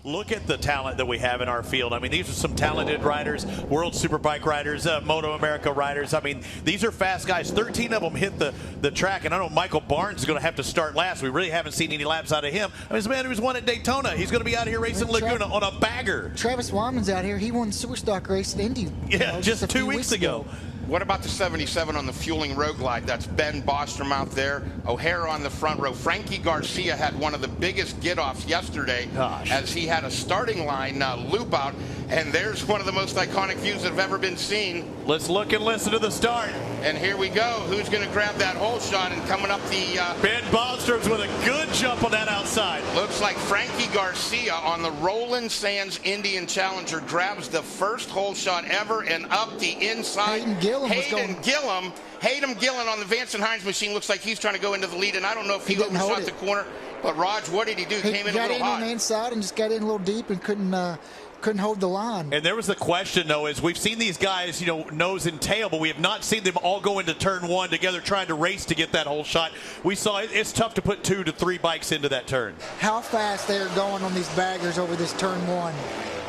look at the talent that we have in our field. I mean, these are some talented riders, World Superbike riders, Moto America riders. I mean, these are fast guys. 13 of them hit the track, and I know Michael Barnes is going to have to start last. We really haven't seen any laps out of him. I mean, this man who's won at Daytona. He's going to be out here racing Laguna on a bagger. Travis Wyman's out here. He won the Superstock race at Indy. Yeah, just 2 weeks ago. What about the 77 on the Fueling Road Glide? That's Ben Bostrom out there. O'Hara on the front row. Frankie Garcia had one of the biggest get-offs yesterday as he had a starting line loop out. And there's one of the most iconic views that have ever been seen. Let's look and listen to the start. And here we go. Who's going to grab that hole shot and coming up the... Ben Bostrom's with a good jump on that outside. Looks like Frankie Garcia on the Roland Sands Indian Challenger grabs the first hole shot ever and up the inside. Hayden Gillen on the Vance and Hines machine looks like he's trying to go into the lead, and I don't know if he overshot the corner. But Raj, what did he do? Came in a little hot. He got in on the inside and just got in a little deep and couldn't hold the line. And there was the question, though, is we've seen these guys, you know, nose and tail, but we have not seen them all go into turn one together trying to race to get that whole shot. We saw it's tough to put 2 to 3 bikes into that turn. How fast they're going on these baggers over this turn one.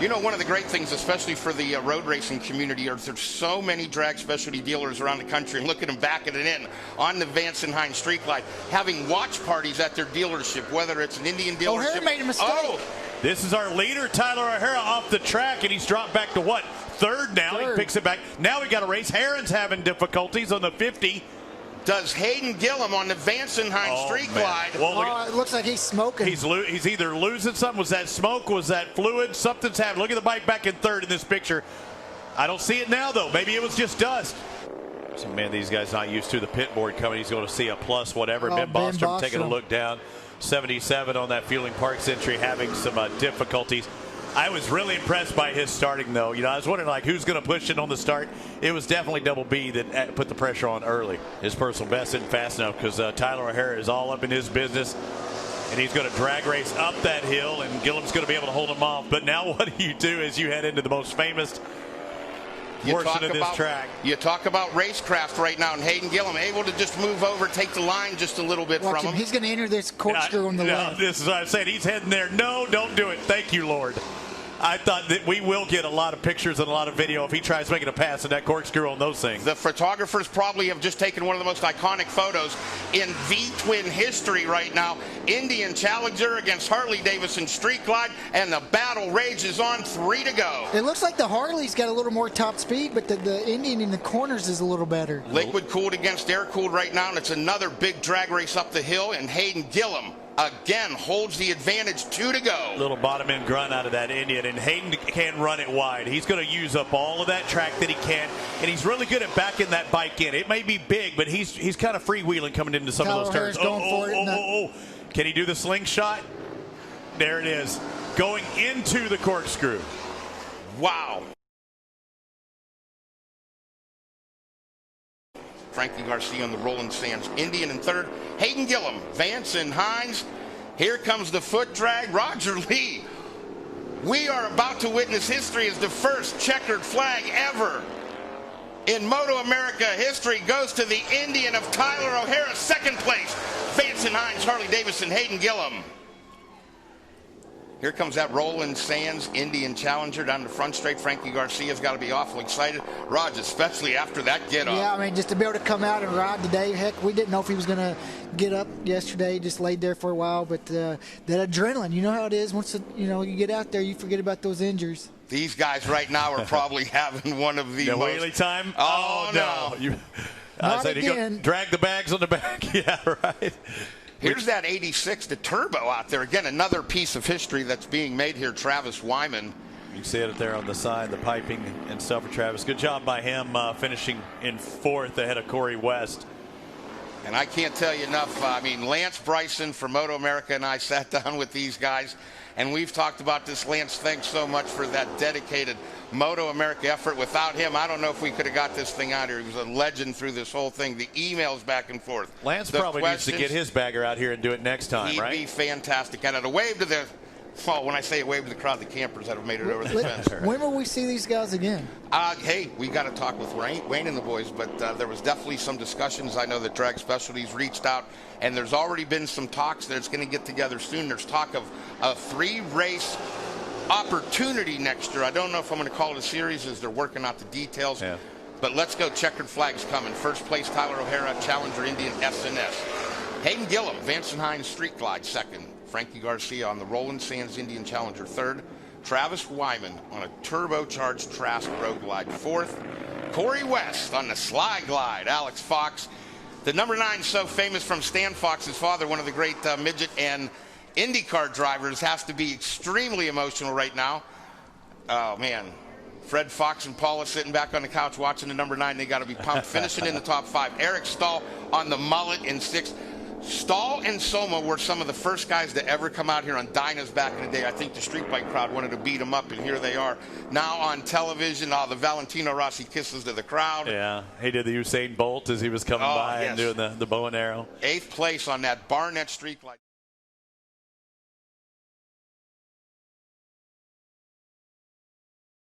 You know, one of the great things, especially for the road racing community, is there's so many drag specialty dealers around the country, and look at them backing it in on the Vance and Hines Street Glide, having watch parties at their dealership, whether it's an Indian dealership. O'Hara made a mistake. Oh. This is our leader, Tyler O'Hara, off the track, and he's dropped back to what? Third now. He picks it back. Now we got a race. Heron's having difficulties on the 50. Does Hayden Gillen on the Vance and Hines Street Glide. Well, it looks like he's smoking. He's either losing something. Was that smoke? Was that fluid? Something's happening. Look at the bike back in third in this picture. I don't see it now, though. Maybe it was just dust. So, man, these guys not used to the pit board coming. He's going to see a plus whatever. Ben Bostrom taking a look down. 77 on that Fueling Parks entry, having some difficulties. I was really impressed by his starting, though. You know, I was wondering, like, who's going to push it on the start. It was definitely Double B that put the pressure on early. His personal best isn't fast enough because Tyler O'Hara is all up in his business, and he's going to drag race up that hill, and Gillen's going to be able to hold him off. But now what do you do as you head into the most famous portion of this track? You talk about racecraft right now, and Hayden Gillen able to just move over, take the line just a little bit from him. He's going to enter this corkscrew on the left. This is what I'm saying. He's heading there. No, don't do it. Thank you, Lord. I thought that we will get a lot of pictures and a lot of video if he tries making a pass in that corkscrew on those things. The photographers probably have just taken one of the most iconic photos in V-Twin history right now. Indian Challenger against Harley Davidson Street Glide, and the battle rages on. 3 to go. It looks like the Harley's got a little more top speed, but the Indian in the corners is a little better. Liquid cooled against air cooled right now, and it's another big drag race up the hill, and Hayden Gillen again holds the advantage. 2 to go. Little bottom end grunt out of that Indian, and Hayden can run it wide. He's going to use up all of that track that he can, and he's really good at backing that bike in. It may be big, but he's kind of freewheeling coming into some of those turns. Can he do the slingshot? There it is, going into the corkscrew. Wow. Frankie Garcia on the Roland Sands Indian in third. Hayden Gillen, Vance and Hines. Here comes the foot drag. Roger Lee. We are about to witness history as the first checkered flag ever in Moto America history goes to the Indian of Tyler O'Hara. Second place, Vance and Hines, Harley Davidson, Hayden Gillen. Here comes that Roland Sands Indian Challenger down the front straight. Frankie Garcia's got to be awful excited. Raj, especially after that get-off. Yeah, I mean, just to be able to come out and ride today. Heck, we didn't know if he was going to get up yesterday. Just laid there for a while. But that adrenaline, you know how it is. Once you get out there, you forget about those injuries. These guys right now are probably having one of the most... wheelie time? Oh, no. Not again. Drag the bags on the back. Yeah, right. Here's that 86, the turbo out there. Again, another piece of history that's being made here. Travis Wyman. You see it there on the side, the piping and stuff for Travis. Good job by him finishing in fourth ahead of Corey West. And I can't tell you enough. I mean, Lance Bryson from Moto America and I sat down with these guys, and we've talked about this. Lance, thanks so much for that dedicated Moto America effort. Without him, I don't know if we could have got this thing out here. He was a legend through this whole thing. The emails back and forth. Lance probably needs to get his bagger out here and do it next time, right? He'd be fantastic. And a wave to the... Well, when I say a wave to the crowd, the campers that have made it over the fence. When will we see these guys again? Hey, we got to talk with Wayne and the boys, but there was definitely some discussions. I know that Drag Specialties reached out, and there's already been some talks that it's going to get together soon. There's talk of a 3-race opportunity next year. I don't know if I'm going to call it a series as they're working out the details. Yeah. But let's go. Checkered flags coming. First place, Tyler O'Hara, Challenger Indian SNS. Hayden Gillum, Vance and Hines Street Glide second. Frankie Garcia on the Roland Sands Indian Challenger third. Travis Wyman on a turbocharged Trask Road Glide fourth. Corey West on the Slide Glide. Alex Fox. The number 9 so famous from Stan Fox's father, one of the great midget and IndyCar drivers, has to be extremely emotional right now. Oh, man. Fred Fox and Paula sitting back on the couch watching the number 9. They got to be pumped. Finishing in the top 5. Eric Stahl on the mullet in 6th. Stahl and Soma were some of the first guys to ever come out here on Dynas back in the day. I think the street bike crowd wanted to beat them up, and here they are now on television. The Valentino Rossi kisses to the crowd. Yeah, he did the Usain Bolt as he was coming by and doing the bow and arrow. 8th place on that Barnett Street Glide.